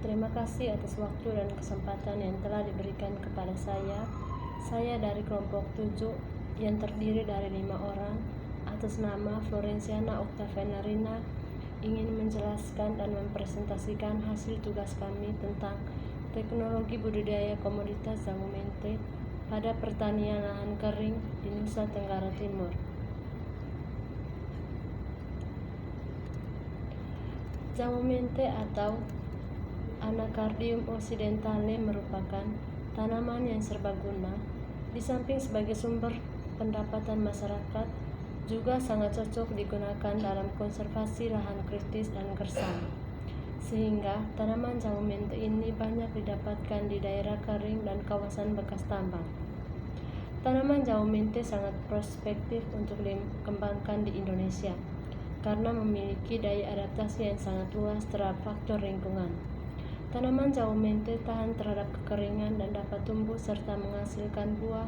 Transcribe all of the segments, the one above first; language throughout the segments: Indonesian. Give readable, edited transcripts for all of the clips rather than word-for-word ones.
Terima kasih atas waktu dan kesempatan yang telah diberikan kepada saya. Saya dari kelompok 7 yang terdiri dari 5 orang atas nama Florenciana Octaviana Rina ingin menjelaskan dan mempresentasikan hasil tugas kami tentang teknologi budidaya komoditas jamu mente pada pertanian lahan kering di Nusa Tenggara Timur. Jamu mente atau Anacardium occidentale merupakan tanaman yang serbaguna. Di samping sebagai sumber pendapatan masyarakat, juga sangat cocok digunakan dalam konservasi lahan kritis dan gersang. Sehingga tanaman jamu mente ini banyak didapatkan di daerah kering dan kawasan bekas tambang. Tanaman jamu mente sangat prospektif untuk dikembangkan di Indonesia karena memiliki daya adaptasi yang sangat luas terhadap faktor lingkungan. Tanaman jamu mente tahan terhadap kekeringan dan dapat tumbuh serta menghasilkan buah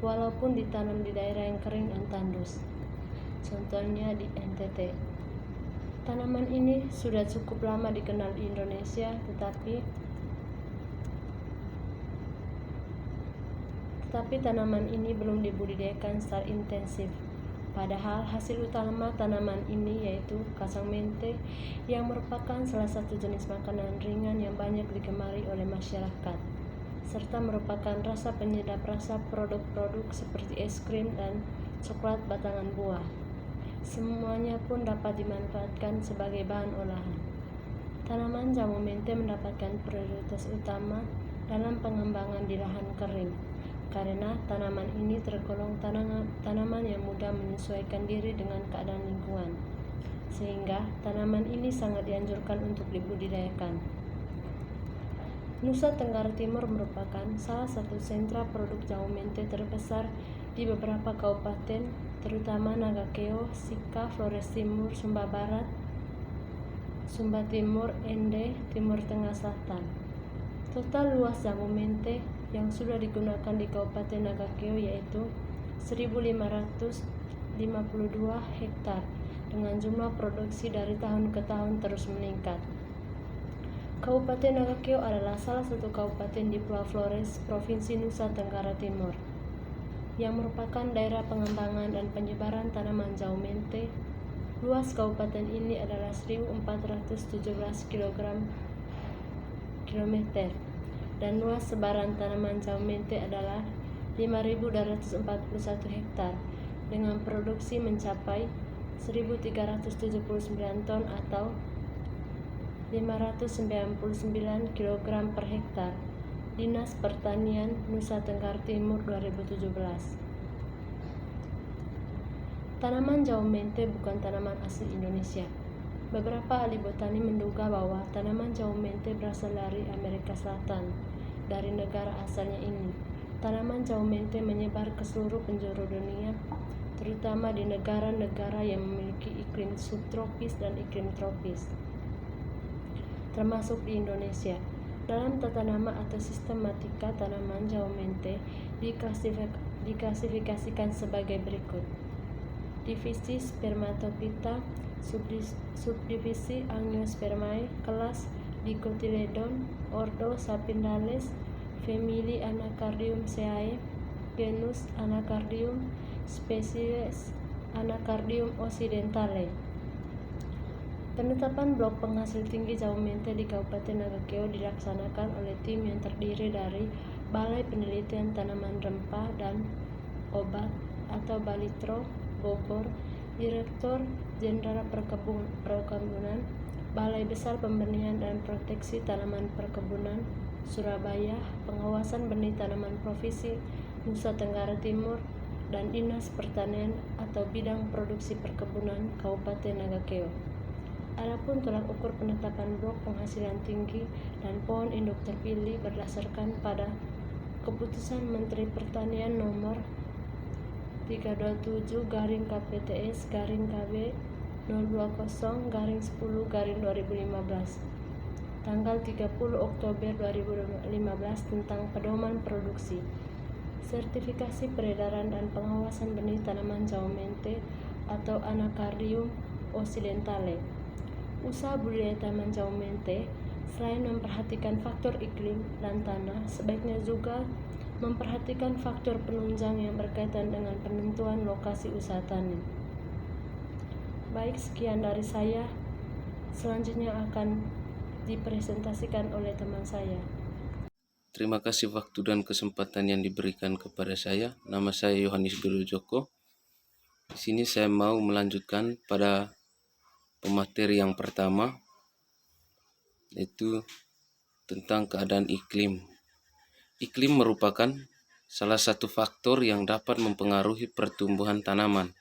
walaupun ditanam di daerah yang kering dan tandus. Contohnya di NTT. Tanaman ini sudah cukup lama dikenal di Indonesia, tetapi tanaman ini belum dibudidayakan secara intensif. Padahal hasil utama tanaman ini yaitu kacang mente yang merupakan salah satu jenis makanan ringan yang banyak digemari oleh masyarakat, serta merupakan rasa penyedap rasa produk-produk seperti es krim dan coklat batangan buah. Semuanya pun dapat dimanfaatkan sebagai bahan olahan. Tanaman jamu mente mendapatkan prioritas utama dalam pengembangan di lahan kering, karena tanaman ini tergolong tanaman yang mudah menyesuaikan diri dengan keadaan lingkungan, sehingga tanaman ini sangat dianjurkan untuk dibudidayakan. Nusa Tenggara Timur merupakan salah satu sentra produk jamu mente terbesar di beberapa kabupaten, terutama Nagakeo, Sika, Flores Timur, Sumba Barat, Sumba Timur, Ende, Timur Tengah Selatan. Total luas jamu mente yang sudah digunakan di Kabupaten Nagakeo yaitu 1.552 hektar dengan jumlah produksi dari tahun ke tahun terus meningkat. Kabupaten Nagakeo adalah salah satu kabupaten di Pulau Flores, Provinsi Nusa Tenggara Timur, yang merupakan daerah pengembangan dan penyebaran tanaman jamu mente. Luas kabupaten ini adalah 1.417 km dan luas sebaran tanaman jamu mente adalah 5.241 hektar dengan produksi mencapai 1.379 ton atau 599 kg per hektar. Dinas Pertanian Nusa Tenggara Timur 2017. Tanaman jamu mente bukan tanaman asli Indonesia. Beberapa ahli botani menduga bahwa tanaman jamu mente berasal dari Amerika Selatan. Dari negara asalnya ini, tanaman jamu mente menyebar ke seluruh penjuru dunia, terutama di negara-negara yang memiliki iklim subtropis dan iklim tropis, termasuk di Indonesia. Dalam tata nama atau sistematika tanaman jamu mente diklasifikasikan sebagai berikut: divisi Spermatophyta, subdivisi Angiospermae, kelas Dicotyledon, ordo Sapindales, famili Anacardiumaceae, genus Anacardium, spesies Anacardium occidentale. Penetapan blok penghasil tinggi jamu mente di Kabupaten Nagakeo dilaksanakan oleh tim yang terdiri dari Balai Penelitian Tanaman Rempah dan Obat atau Balitro, Bogor, Direktur Jenderal Perkebunan, Balai Besar Pembenihan dan Proteksi Tanaman Perkebunan, Surabaya, Pengawasan Benih Tanaman Provinsi Nusa Tenggara Timur, dan Dinas Pertanian atau Bidang Produksi Perkebunan Kabupaten Nagakeo. Adapun tolak ukur penetapan blok penghasilan tinggi dan pohon induk terpilih berdasarkan pada Keputusan Menteri Pertanian Nomor 327/KPTS/KB 020/10/2015 tanggal 30 Oktober 2015 tentang pedoman produksi, sertifikasi peredaran dan pengawasan benih tanaman jamu mente atau Anacardium occidentale. Usaha budidaya tanaman jamu mente Selain memperhatikan faktor iklim dan tanah, sebaiknya juga memperhatikan faktor penunjang yang berkaitan dengan penentuan lokasi usaha tani. Baik, sekian dari saya. Selanjutnya akan dipresentasikan oleh teman saya. Terima kasih waktu dan kesempatan yang diberikan kepada saya. Nama saya Yohanes Joko. Di sini saya mau melanjutkan pada pemateri yang pertama, yaitu tentang keadaan iklim. Iklim merupakan salah satu faktor yang dapat mempengaruhi pertumbuhan tanaman.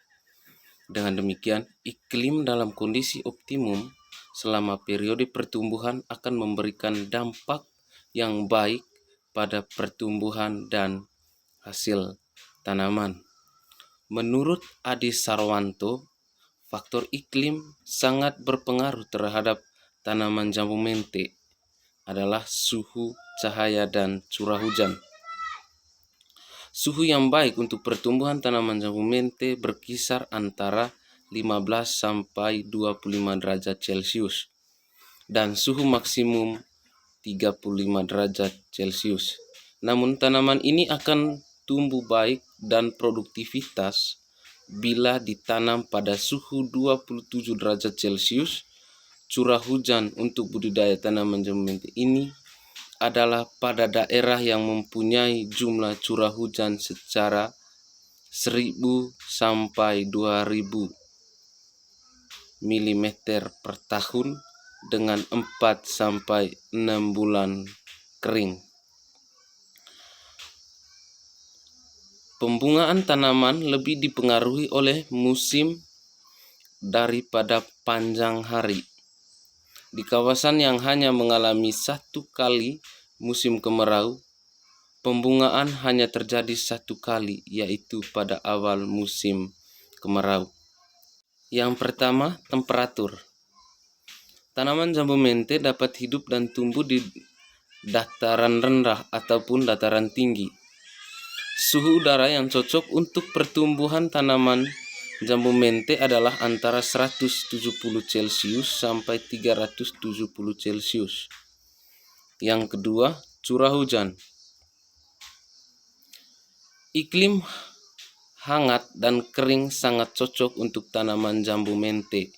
Dengan demikian, iklim dalam kondisi optimum selama periode pertumbuhan akan memberikan dampak yang baik pada pertumbuhan dan hasil tanaman. Menurut Adi Sarwanto, faktor iklim sangat berpengaruh terhadap tanaman jambu mente adalah suhu, cahaya, dan curah hujan. Suhu yang baik untuk pertumbuhan tanaman jambu mente berkisar antara 15 sampai 25 derajat Celcius dan suhu maksimum 35 derajat Celcius. Namun tanaman ini akan tumbuh baik dan produktivitas bila ditanam pada suhu 27 derajat Celcius. Curah hujan untuk budidaya tanaman jambu mente ini adalah pada daerah yang mempunyai jumlah curah hujan secara 1000 sampai 2000 mm per tahun dengan 4 sampai 6 bulan kering. Pembungaan tanaman lebih dipengaruhi oleh musim daripada panjang hari. Di kawasan yang hanya mengalami satu kali musim kemarau, pembungaan hanya terjadi satu kali, yaitu pada awal musim kemarau. Yang pertama, temperatur. Tanaman jambu mente dapat hidup dan tumbuh di dataran rendah ataupun dataran tinggi. Suhu udara yang cocok untuk pertumbuhan tanaman jambu mente adalah antara 170 Celcius sampai 370 Celcius. Yang kedua, curah hujan. Iklim hangat dan kering sangat cocok untuk tanaman jambu mente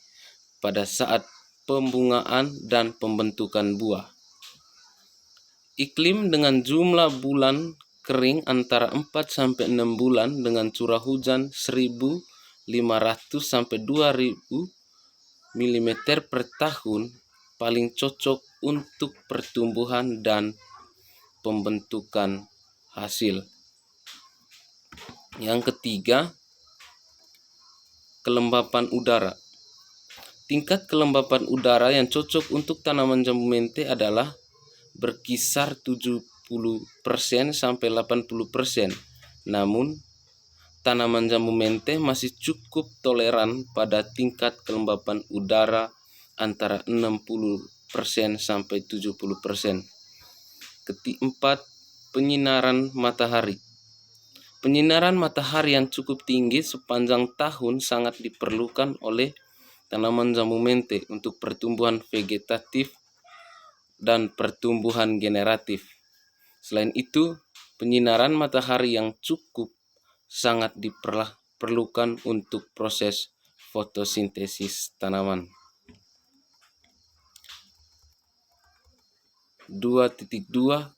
pada saat pembungaan dan pembentukan buah. Iklim dengan jumlah bulan kering antara 4 sampai 6 bulan dengan curah hujan 1500 sampai 2000 mm per tahun paling cocok untuk pertumbuhan dan pembentukan hasil. Yang ketiga, kelembapan udara. Tingkat kelembapan udara yang cocok untuk tanaman jambu mente adalah berkisar 70% sampai 80%. Namun, tanaman jambu mente masih cukup toleran pada tingkat kelembapan udara antara 60% sampai 70%. Keempat, penyinaran matahari. Penyinaran matahari yang cukup tinggi sepanjang tahun sangat diperlukan oleh tanaman jambu mente untuk pertumbuhan vegetatif dan pertumbuhan generatif. Selain itu, penyinaran matahari yang cukup sangat diperlukan untuk proses fotosintesis tanaman. 2.2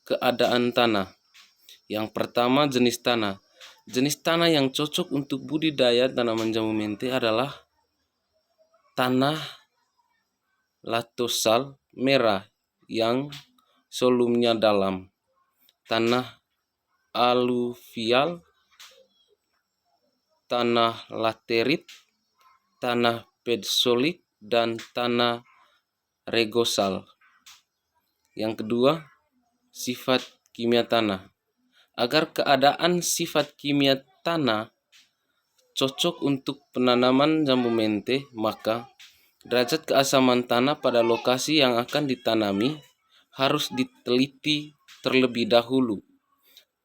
Keadaan tanah. Yang pertama, jenis tanah. Jenis tanah yang cocok untuk budidaya tanaman jambu mente adalah tanah latosal merah yang volumenya dalam, tanah aluvial, tanah laterit, tanah pedsolit, dan tanah regosal. Yang kedua, sifat kimia tanah. Agar keadaan sifat kimia tanah cocok untuk penanaman jambu mente, maka derajat keasaman tanah pada lokasi yang akan ditanami harus diteliti terlebih dahulu.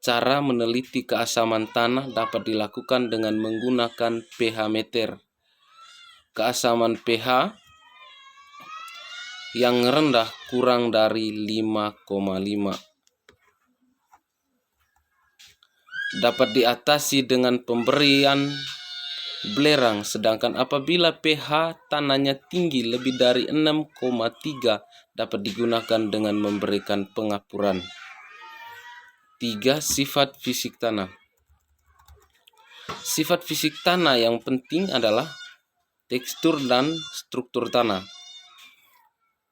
Cara meneliti keasaman tanah dapat dilakukan dengan menggunakan pH meter. Keasaman pH yang rendah kurang dari 5,5. Dapat diatasi dengan pemberian belerang, sedangkan apabila pH tanahnya tinggi lebih dari 6,3 dapat digunakan dengan memberikan pengapuran. 3. Sifat fisik tanah. Sifat fisik tanah yang penting adalah tekstur dan struktur tanah.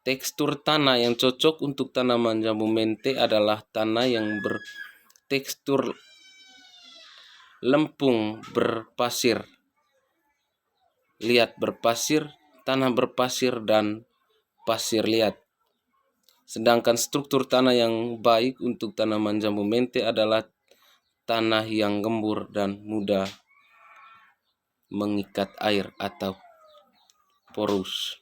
Tekstur tanah yang cocok untuk tanaman jambu mente adalah tanah yang bertekstur lempung berpasir, liat berpasir, tanah berpasir, dan pasir liat. Sedangkan struktur tanah yang baik untuk tanaman jambu mente adalah tanah yang gembur dan mudah mengikat air atau porus.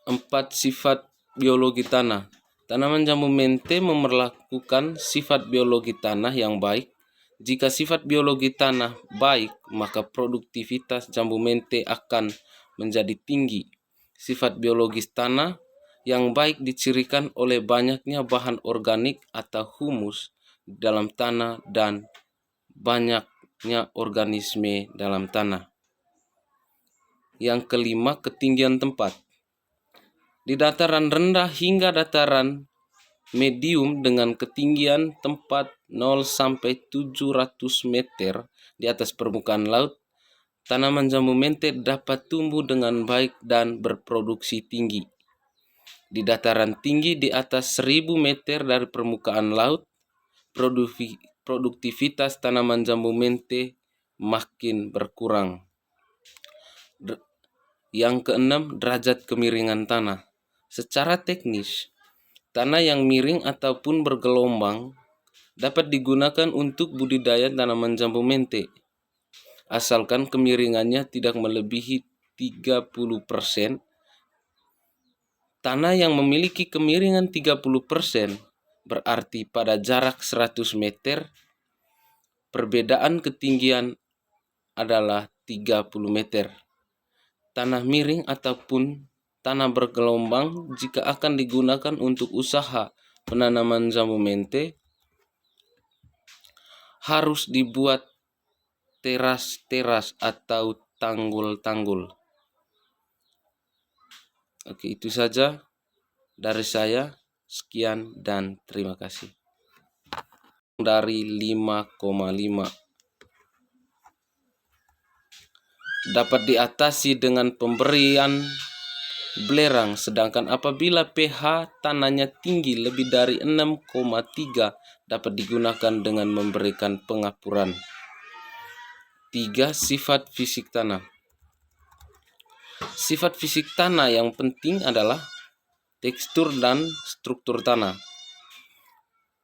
4. Sifat biologi tanah. Tanaman jambu mente memerlakukan sifat biologi tanah yang baik. Jika sifat biologi tanah baik, maka produktivitas jambu mente akan menjadi tinggi. Sifat biologis tanah yang baik dicirikan oleh banyaknya bahan organik atau humus dalam tanah dan banyaknya organisme dalam tanah. Yang kelima, ketinggian tempat. Di dataran rendah hingga dataran medium dengan ketinggian tempat 0 sampai 700 meter di atas permukaan laut, tanaman jambu mente dapat tumbuh dengan baik dan berproduksi tinggi. Di dataran tinggi di atas 1000 meter dari permukaan laut, produktivitas tanaman jambu mente makin berkurang. Yang keenam, derajat kemiringan tanah. Secara teknis, tanah yang miring ataupun bergelombang dapat digunakan untuk budidaya tanaman jambu mente, asalkan kemiringannya tidak melebihi 30%. Tanah yang memiliki kemiringan 30% berarti pada jarak 100 meter, perbedaan ketinggian adalah 30 meter. Tanah miring ataupun tanah bergelombang jika akan digunakan untuk usaha penanaman jambu mente harus dibuat teras-teras atau tanggul-tanggul. Oke, itu saja dari saya. Sekian dan terima kasih. Dari 5,5 dapat diatasi dengan pemberian belerang, sedangkan apabila pH tanahnya tinggi lebih dari 6,3 dapat digunakan dengan memberikan pengapuran. 3. Sifat fisik tanah. Sifat fisik tanah yang penting adalah tekstur dan struktur tanah.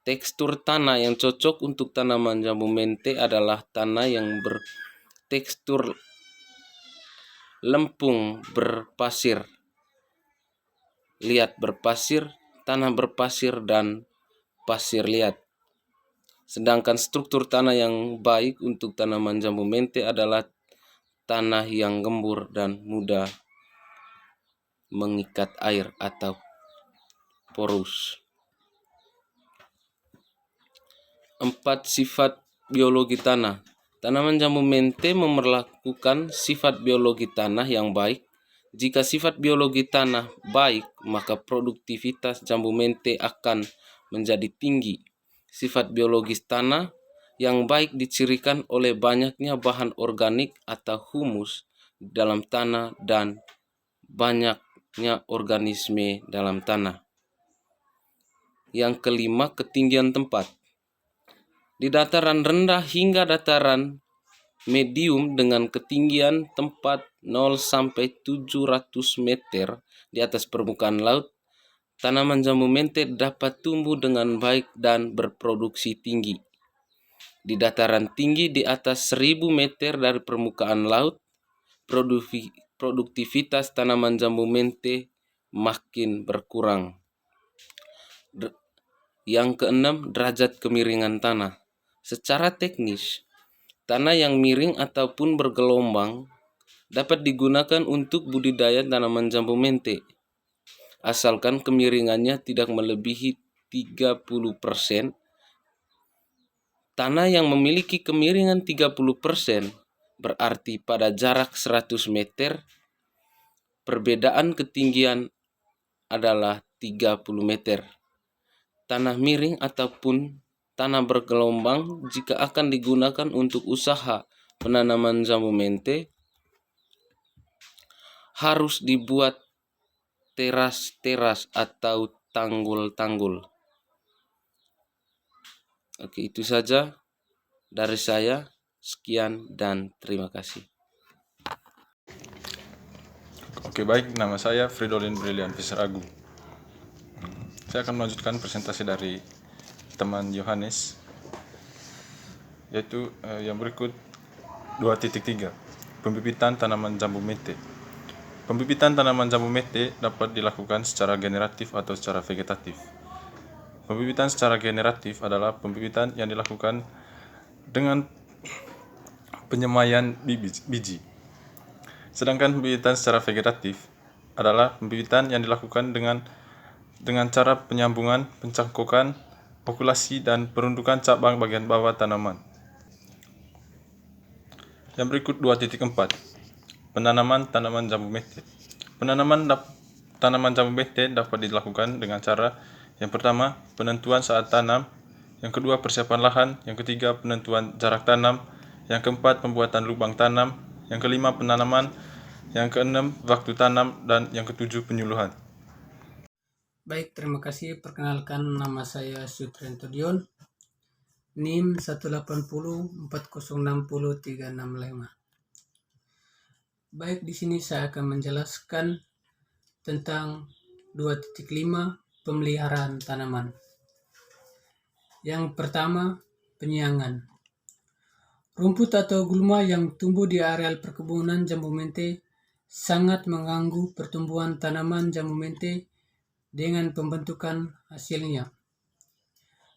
Tekstur tanah yang cocok untuk tanaman jambu mente adalah tanah yang bertekstur lempung berpasir, liat berpasir, tanah berpasir, dan pasir liat. Sedangkan struktur tanah yang baik untuk tanaman jambu mente adalah tanah yang gembur dan mudah mengikat air atau porus. 4. Sifat biologi tanah. Tanaman jambu mente memerlakukan sifat biologi tanah yang baik. Jika sifat biologi tanah baik, maka produktivitas jambu mente akan menjadi tinggi. Sifat biologis tanah yang baik dicirikan oleh banyaknya bahan organik atau humus dalam tanah dan banyaknya organisme dalam tanah. Yang kelima, ketinggian tempat. Di dataran rendah hingga dataran medium dengan ketinggian tempat 0 sampai 700 meter di atas permukaan laut, tanaman jambu mente dapat tumbuh dengan baik dan berproduksi tinggi. Di dataran tinggi di atas 1000 meter dari permukaan laut, produktivitas tanaman jambu mente makin berkurang. Yang keenam, derajat kemiringan tanah. Secara teknis, tanah yang miring ataupun bergelombang dapat digunakan untuk budidaya tanaman jambu mente, asalkan kemiringannya tidak melebihi 30%. Tanah yang memiliki kemiringan 30% berarti pada jarak 100 meter, perbedaan ketinggian adalah 30 meter. Tanah miring ataupun tanah bergelombang jika akan digunakan untuk usaha penanaman jambu mente harus dibuat teras-teras atau tanggul-tanggul. Oke, itu saja dari saya. Sekian dan terima kasih. Oke, baik, nama saya Fridolin Brilian Fisher Agung. Saya akan melanjutkan presentasi dari teman Yohanes, yaitu yang berikut 2.3, pembibitan tanaman jambu mente. Pembibitan tanaman jambu mente dapat dilakukan secara generatif atau secara vegetatif. Pembibitan secara generatif adalah pembibitan yang dilakukan dengan penyemaian biji. Sedangkan pembibitan secara vegetatif adalah pembibitan yang dilakukan dengan cara penyambungan, pencangkokan, okulasi, dan peruntukan cabang bagian bawah tanaman. Yang berikut 2.4, penanaman tanaman jambu mente. Penanaman tanaman jambu mente dapat dilakukan dengan cara: yang pertama, penentuan saat tanam; yang kedua, persiapan lahan; yang ketiga, penentuan jarak tanam; yang keempat, pembuatan lubang tanam; yang kelima, penanaman; yang keenam, waktu tanam; dan yang ketujuh, penyuluhan. Baik, terima kasih. Perkenalkan, nama saya Sutrianto Dion, NIM 18040600365. Baik, di sini saya akan menjelaskan tentang 2.5, pemeliharaan tanaman. Yang pertama, penyiangan. Rumput atau gulma yang tumbuh di areal perkebunan jambu mente sangat mengganggu pertumbuhan tanaman jambu mente dengan pembentukan hasilnya.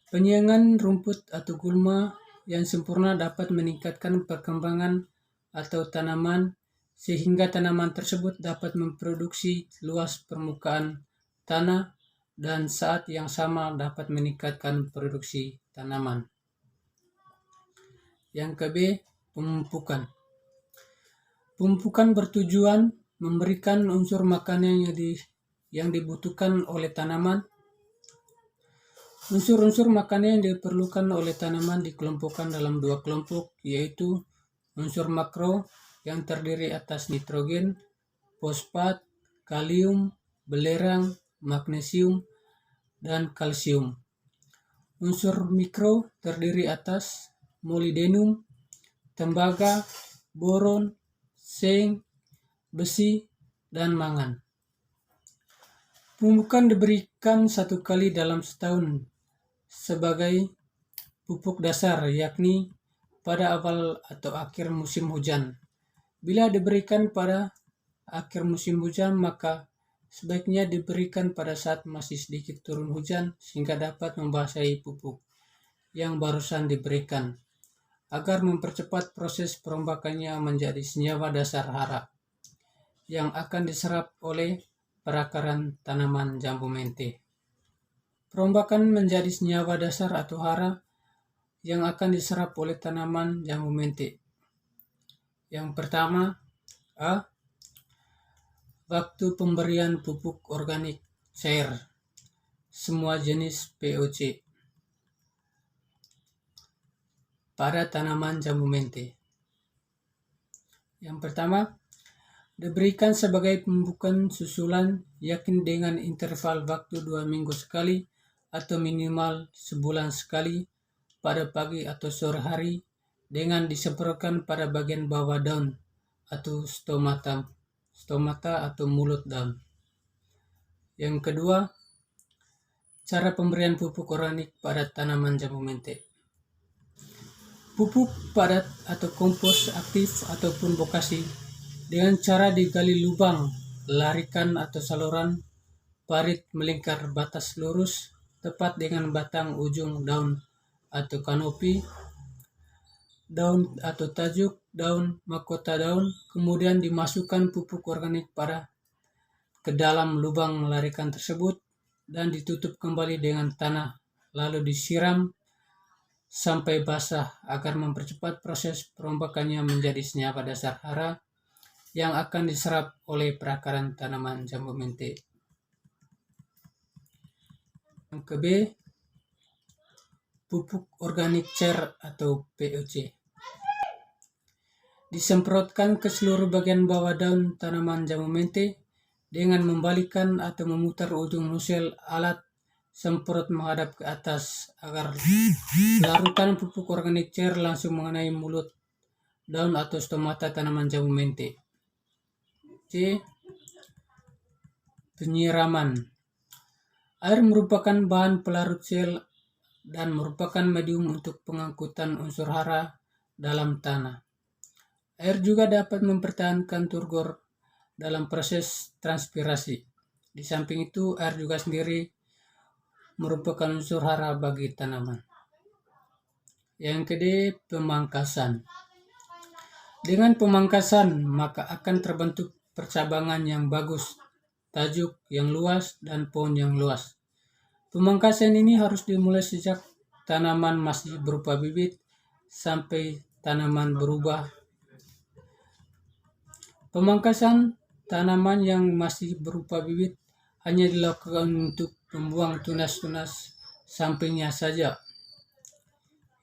Penyiangan rumput atau gulma yang sempurna dapat meningkatkan perkembangan atau tanaman sehingga tanaman tersebut dapat memproduksi luas permukaan tanah dan saat yang sama dapat meningkatkan produksi tanaman. Yang ke-B, pemupukan. Pemupukan bertujuan memberikan unsur makanan yang dibutuhkan oleh tanaman. Unsur-unsur makanan yang diperlukan oleh tanaman dikelompokkan dalam dua kelompok, yaitu unsur makro yang terdiri atas nitrogen, fosfat, kalium, belerang, magnesium, dan kalsium. Unsur mikro terdiri atas molybdenum, tembaga, boron, seng, besi, dan mangan. Pemupukan diberikan 1 kali dalam setahun sebagai pupuk dasar, yakni pada awal atau akhir musim hujan. Bila diberikan pada akhir musim hujan, maka sebaiknya diberikan pada saat masih sedikit turun hujan sehingga dapat membasahi pupuk yang barusan diberikan, agar mempercepat proses perombakannya menjadi senyawa dasar hara yang akan diserap oleh perakaran tanaman jambu mente. Perombakan menjadi senyawa dasar atau hara yang akan diserap oleh tanaman jambu mente. Yang pertama, A. Waktu pemberian pupuk organik cair semua jenis POC pada tanaman jambu mente. Yang pertama, diberikan sebagai pemupukan susulan, yakni dengan interval waktu 2 minggu sekali atau minimal sebulan sekali pada pagi atau sore hari, dengan disemprotkan pada bagian bawah daun atau stomata atau mulut daun. Yang kedua, cara pemberian pupuk organik pada tanaman jambu mente. Pupuk padat atau kompos aktif ataupun bokasi dengan cara digali lubang, larikan atau saluran parit melingkar batas lurus tepat dengan batang ujung daun atau kanopi daun atau tajuk, daun, mahkota daun, kemudian dimasukkan pupuk organik ke dalam lubang larikan tersebut dan ditutup kembali dengan tanah, lalu disiram sampai basah agar mempercepat proses perombakannya menjadi senyawa dasar hara yang akan diserap oleh perakaran tanaman jambu mente. Yang ke B, pupuk organik cair atau POC. Disemprotkan ke seluruh bagian bawah daun tanaman jambu mente dengan membalikkan atau memutar ujung nozzle alat semprot menghadap ke atas agar larutan pupuk organik cair langsung mengenai mulut daun atau stomata tanaman jambu mente. C. Penyiraman. Air merupakan bahan pelarut sel dan merupakan medium untuk pengangkutan unsur hara dalam tanah. Air juga dapat mempertahankan turgor dalam proses transpirasi. Di samping itu, air juga sendiri merupakan unsur hara bagi tanaman. Yang kedua, pemangkasan. Dengan pemangkasan, maka akan terbentuk percabangan yang bagus, tajuk yang luas, dan pohon yang luas. Pemangkasan ini harus dimulai sejak tanaman masih berupa bibit sampai tanaman berubah. Pemangkasan tanaman yang masih berupa bibit hanya dilakukan untuk membuang tunas-tunas sampingnya saja.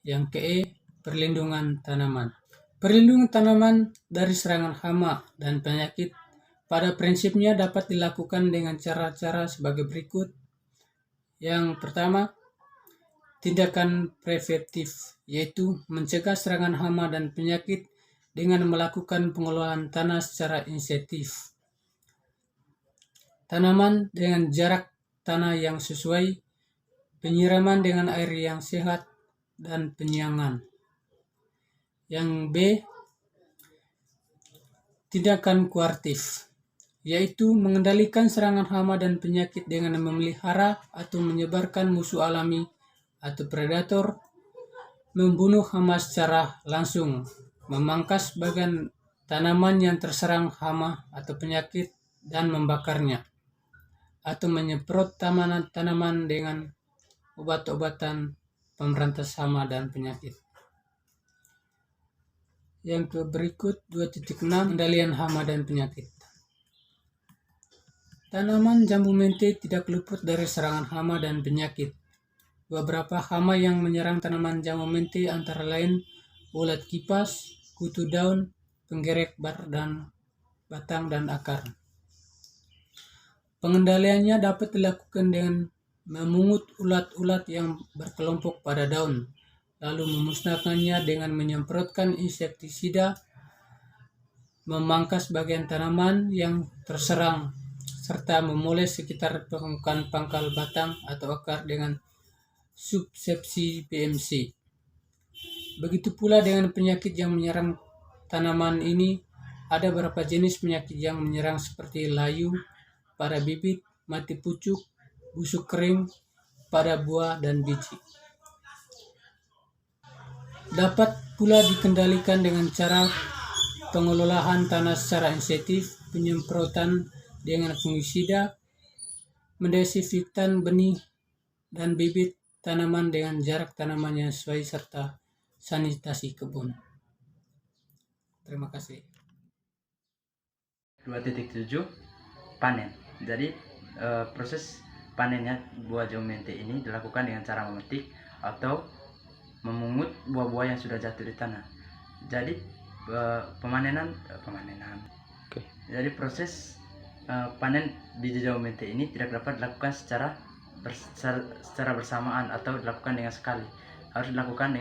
Yang ke E, perlindungan tanaman. Perlindungan tanaman dari serangan hama dan penyakit pada prinsipnya dapat dilakukan dengan cara-cara sebagai berikut. Yang pertama, tindakan preventif, yaitu mencegah serangan hama dan penyakit dengan melakukan pengelolaan tanah secara insentif. Tanaman dengan jarak tanah yang sesuai, penyiraman dengan air yang sehat, dan penyiangan. Yang B, tindakan kuartif, yaitu mengendalikan serangan hama dan penyakit dengan memelihara atau menyebarkan musuh alami atau predator, membunuh hama secara langsung, memangkas bagian tanaman yang terserang hama atau penyakit dan membakarnya, atau menyemprot tanaman dengan obat-obatan pemberantas hama dan penyakit. Yang berikut 2.6, kendalian hama dan penyakit. Tanaman jambu mente tidak luput dari serangan hama dan penyakit. Beberapa hama yang menyerang tanaman jambu mente antara lain ulat kipas, kutu daun, penggerek batang dan akar. Pengendaliannya dapat dilakukan dengan memungut ulat-ulat yang berkelompok pada daun, lalu memusnahkannya dengan menyemprotkan insektisida, memangkas bagian tanaman yang terserang, serta memoles sekitar permukaan pangkal batang atau akar dengan subsepsi PMC. Begitu pula dengan penyakit yang menyerang tanaman ini, ada beberapa jenis penyakit yang menyerang seperti layu pada bibit, mati pucuk, busuk kering pada buah dan biji. Dapat pula dikendalikan dengan cara pengelolaan tanah secara insentif, penyemprotan dengan fungisida, mendesinfektan benih dan bibit tanaman dengan jarak tanaman yang sesuai serta sanitasi kebun. Terima kasih. 2.7 panen. Jadi proses panennya buah jambu mente ini dilakukan dengan cara memetik atau memungut buah-buah yang sudah jatuh di tanah. Jadi pemanenan. Oke. Jadi proses panen biji jambu mente ini tidak dapat dilakukan secara bersamaan atau dilakukan dengan sekali. Harus dilakukan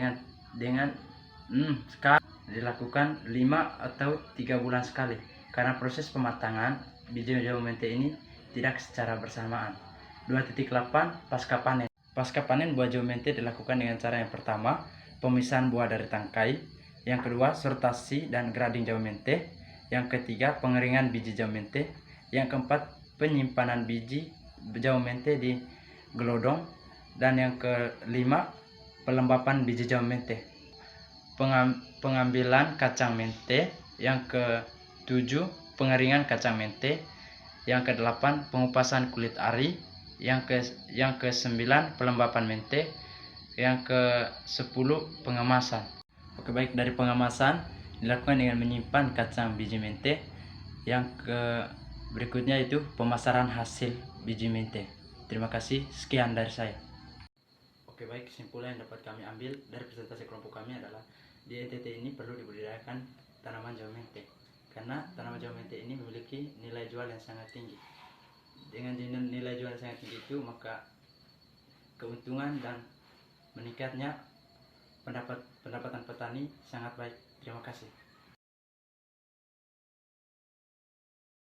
sekali, dilakukan 5 atau 3 bulan sekali, karena proses pematangan biji jambu mente ini tidak secara bersamaan. 2.8 pasca panen. Pasca panen buah jambu mente dilakukan dengan cara yang pertama, pemisahan buah dari tangkai, yang kedua sortasi dan grading jambu mente, yang ketiga pengeringan biji jambu mente, yang keempat penyimpanan biji jambu mente di gelodong, dan yang kelima pelembapan biji jambu mente. pengambilan kacang mente. Yang ke-7 pengeringan kacang mente. Yang ke-8 pengupasan kulit ari. Yang ke-9 pelembapan mente. Yang ke-10 pengemasan. Oke, baik, dari pengemasan dilakukan dengan menyimpan kacang biji mente. Yang berikutnya itu pemasaran hasil biji mente. Terima kasih, sekian dari saya. Oke, baik, kesimpulan yang dapat kami ambil dari presentasi kelompok kami adalah di NTT ini perlu dibudidayakan tanaman jamu mente, karena tanaman jamu mente ini memiliki nilai jual yang sangat tinggi. Dengan nilai jual yang sangat tinggi itu, maka keuntungan dan meningkatnya pendapatan petani sangat baik. Terima kasih.